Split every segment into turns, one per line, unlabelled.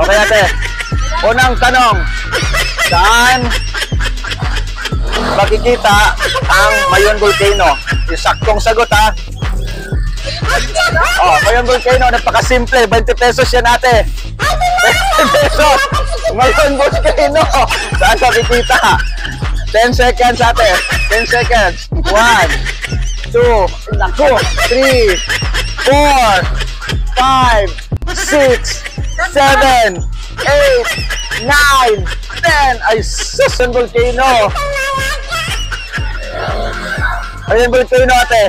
Okay, ate. Unang tanong. Saan makikita ang Mayon Volcano? Yung saktong sagot, ha? Oh, Mayon Volcano, napakasimple. 20 pesos yan, ate. 20 pesos. Mayon Volcano. Saan makikita? 10 seconds, ate. 10 seconds. 1, 2, naku, 3, 4, 5, 6, 7, 8, 9, 10. Ay, sus, ang volcano. Ayun, volcano, ate.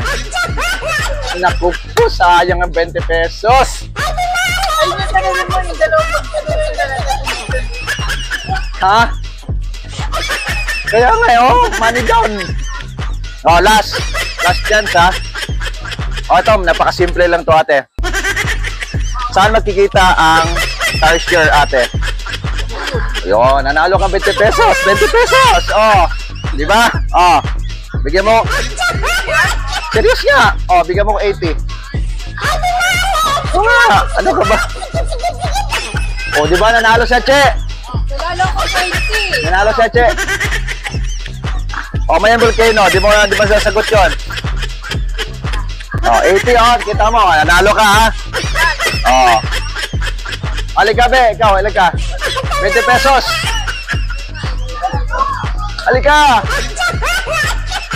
Naku po, sayang ang 20 pesos.
Ay, natanong mo yung dalawang
Ha? Kaya nga, oh, money down. Oh, last chance, ha? Oh, ito, napakasimple lang to, ate. Saan magkikita ang tarsier, ate? Yun, nanalo ka 20 pesos. 20 pesos, oh. Di ba? Oh, bigyan mo. Serious nga. Oh, bigyan mo ko 80. Oh, ano ka ba? Oh, di ba nanalo siya, Che?
Nanalo ko 20.
Nanalo siya, Che. Oh, Mayon Volcano. Di ba sasagot yun? Oh, 80, oh. Kita mo, nanalo ka, ha? Oh. Halika, be. Ikaw, halika. 20 pesos. Halika.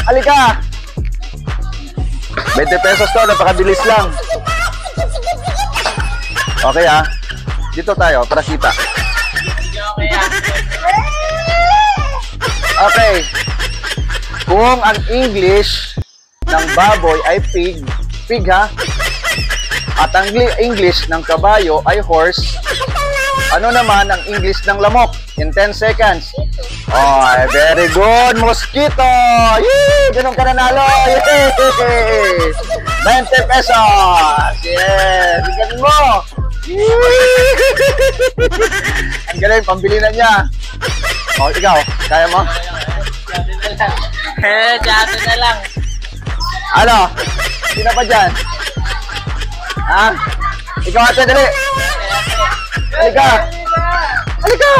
Halika. 20 pesos to, napakabilis lang. Okay, ha? Dito tayo, para kita. Okay. Kung ang English ng baboy ay pig, ha? At ang English ng kabayo ay horse, ano naman ang English ng lamok? In 10 seconds. Oh, very good, mosquito! Yay! Ganun ka nanalo! Yay! 20 pesos! Yes! Ganun mo! Ang galing, pambili na niya. Oh, ikaw, kaya mo?
Jato na lang.
Ano? Sino pa dyan? Ha? Ikaw, ate, dali! Halika! Halika!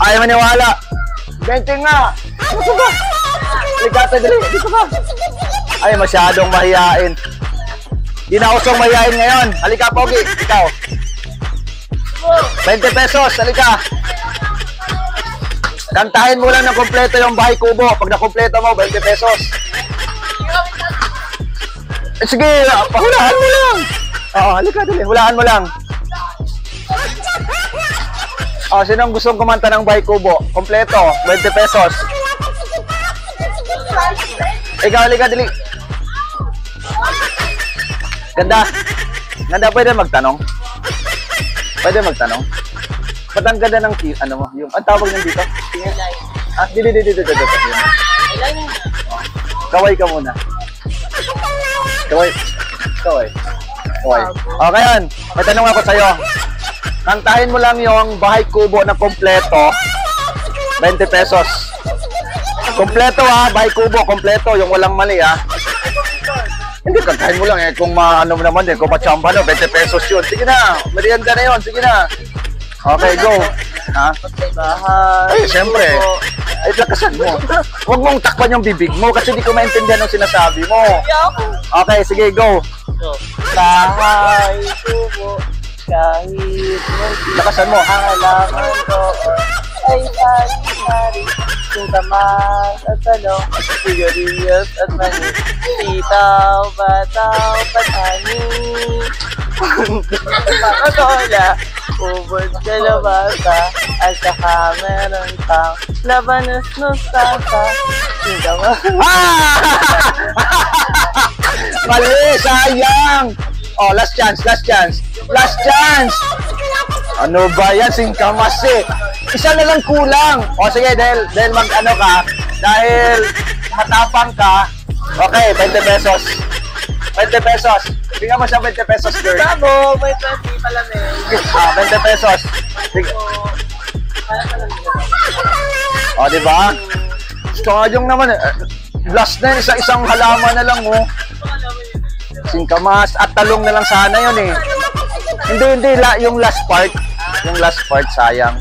Ayaw maniwala! 20 nga! Ano ba? Halika, ate, dali! Dito ka! Ay, masyadong mahihain. Di na usong mahihain ngayon. Halika, Pogi! Ikaw! 20 pesos! Halika! Kantahin mo lang ng kompleto yung bahay kubo. Pag nakompleto mo, 20 pesos. Eh, sige, pahulaan mo lang. Oo, halika, dali. Hulaan mo lang. Oh, sinong gustong kumanta ng bahay kubo? Kompleto, 20 pesos. Ikaw, halika, dali. Ganda. Ganda, pwede magtanong? Pwede magtanong? Ba't ang ganda ng, ano mo, yung, ang tawag nang dito? Ah, dito. Kaway ka muna. Kaway. Okay, yan. May tanong ako sa'yo. Kantahin mo lang yung bahay kubo na kompleto. 20 pesos. Kompleto, ha? Bahay kubo, kompleto. Yung walang mali, ha? Hindi, kantahin mo lang, eh. Kung ano mo naman din, kung machamba, no? 20 pesos yun. Sige na. Merienda na yun. Sige na. Okay, go. Ha? Ay, siyempre. Ay, lakasan mo. Huwag mong takpan yung bibig mo kasi di ko maintindihan ang sinasabi mo. Okay, sige, go.
Bahay kubo, kahit
Lakasan mo.
halaman ko ay sari-sari, kung tamas at talong, sigarilyas at mani, sitaw, bataw, patani, patola, ubod kalabasa, at saka meron pang labanos mustasa, sitaw.
Mali, sayang. Oh, last chance. Ano ba yan? Singkamas eh. Isa na lang kulang. O sige, dahil mag-ano ka, dahil matapang ka, okay, 20 pesos. 20 pesos. Bigyan mo siya 20 pesos, girl.
Sabo, may 20 pala may.
20 pesos. O, diba? Sayang naman eh. Last na yun, isang halaman na lang, oh. Singkamas at talong na lang sana yun eh. Hindi, yung last part. Yung last part, sayang.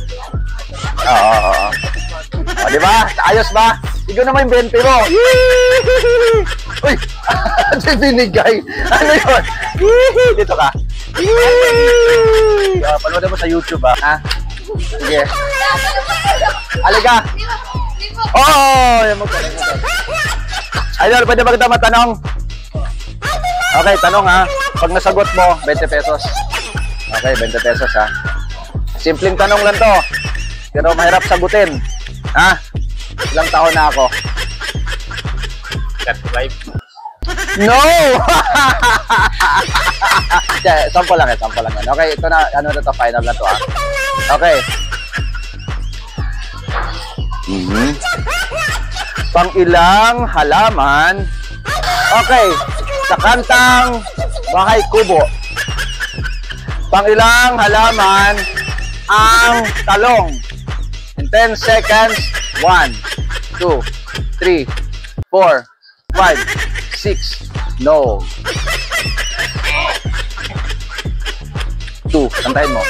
Oo. O, di ba? Ayos ba? Ikaw naman yung 20 mo. Uy! Binigay. Ano yun? Dito ka. Panood mo sa YouTube, ha? Sige. Aliga. Oo! Yan mo. Idol, pwede ba kita matanong? Okay, tanong ha. Pag nasagot mo, 20 pesos. Okay, 20 pesos ha. Simpleng tanong lang to. Pero mahirap sagutin. Ha? Ilang taon na ako?
35.
No! Sample lang yan. Okay, ito na, ano na to, final na to ha. Okay. Pang ilang halaman? Okay. Sa kantang Bahay Kubo, pang ilang halaman ang talong? In 10 seconds, 1, 2, 3, 4, 5, 6, no. 2, kantahin mo.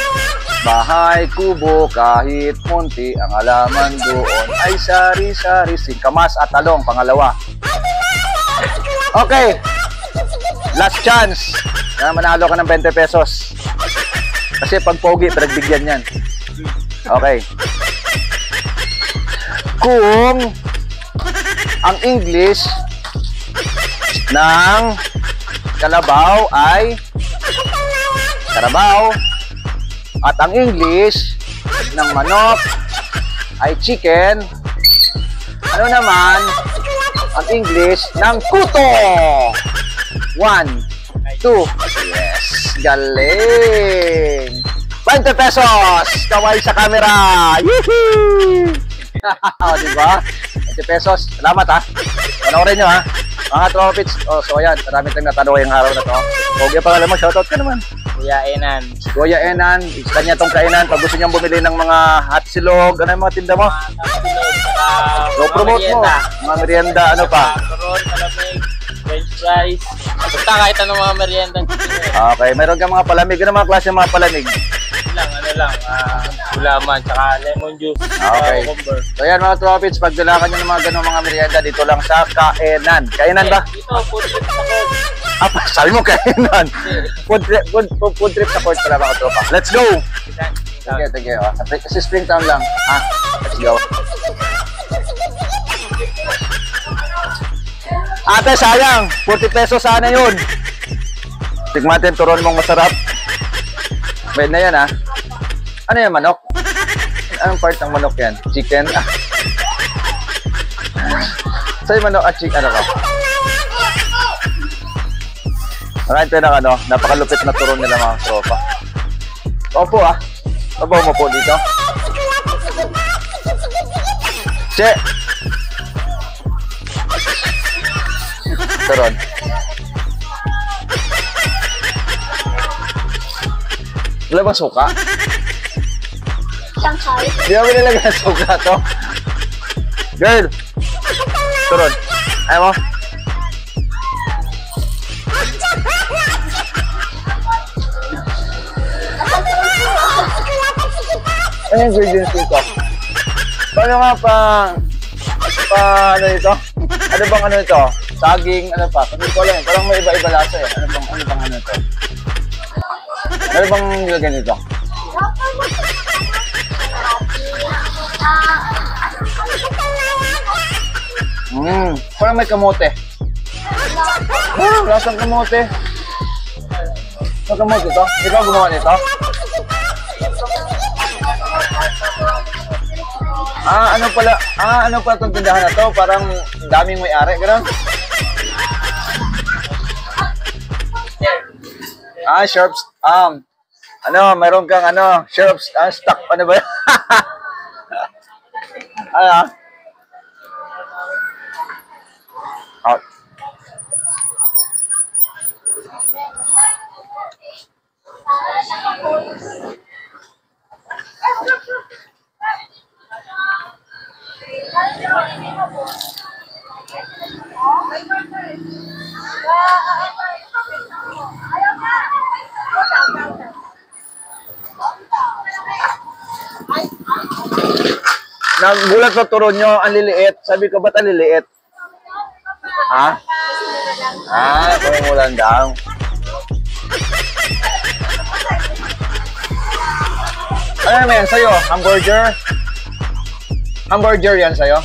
Bahay kubo, kahit munti, ang halaman doon ay sari-sari, singkamas at talong, pangalawa. Okay. Last chance. Manalo ka ng 20 pesos. Kasi pag pogi, pinagbigyan yan. Okay. Kung ang English ng kalabaw ay karabaw at ang English ng manok ay chicken, ano naman ang English ng kuto? 1, 2, yes, galing. 20 pesos, kaway sa camera. Yee! O, diba? 20 pesos, salamat ha. Panoorin nyo ha. Mga tropits, so ayan, marami tayong natanong yung araw na to. Huwag yung pangalan mo, shoutout ka naman.
Kuya Enan.
Kuya Enan, kanya tong kainan. Pag gusto niyang bumili ng mga hot silog, ano yung mga tinda mo? So, promote mo. Mga merienda, ano pa?
Macaron, malamig, french fries. Basta kahit anong mga merienda.
Okay, meron kang mga palamig. Ano mga klase ng mga palamig?
Gulaman, tsaka lemon juice.
Okay.
Cucumber.
So yan mga tropits, pag dalakan nyo ng mga ganong mga merienda, dito lang sa Kainan. Kainan ba?
Dito, food trip sa court.
Sabi mo Kainan. Food trip sa court pala mga tropa. Let's go! Sige. Kasi Springtown lang. Let's go. Ate, sayang. 40 pesos sana yun. Tignan natin, turon mong masarap. Pwede na yan, ha? Ano yan, manok? Anong part ng manok yan? Chicken? Sa'yo manok at chicken, ano ka? Marami ng ano, napakalupit na turon nila mga tropa. Opo, ha? Sabaw mo po dito. Che! Turon. Wala bang suka?
Shanghai.
Di ba nilagay ng suka to? Girl! Turon. Ayaw mo? Ano yung ingredients dito? Paano nga ano ito? Ano bang ano ito? Saging, ano pa? Kasi ko lang, parang may iba-iba lasa eh. Ano bang ano ito? Ano bang nilagay nito? Parang may kamote. Lasang kamote. May kamote ito? Ikaw gumawa nito? Ano pala itong tindahan na to? Parang daming may-ari, gano'n? Sharps, mayroon kang sharps, stock, ano ba yun? Nagulat na turo nyo, ang liliit. Sabi ko, ba't ang liliit? Ha? Kumulan daw. Ano naman yan sa'yo? Hamburger? Hamburger yan sa'yo?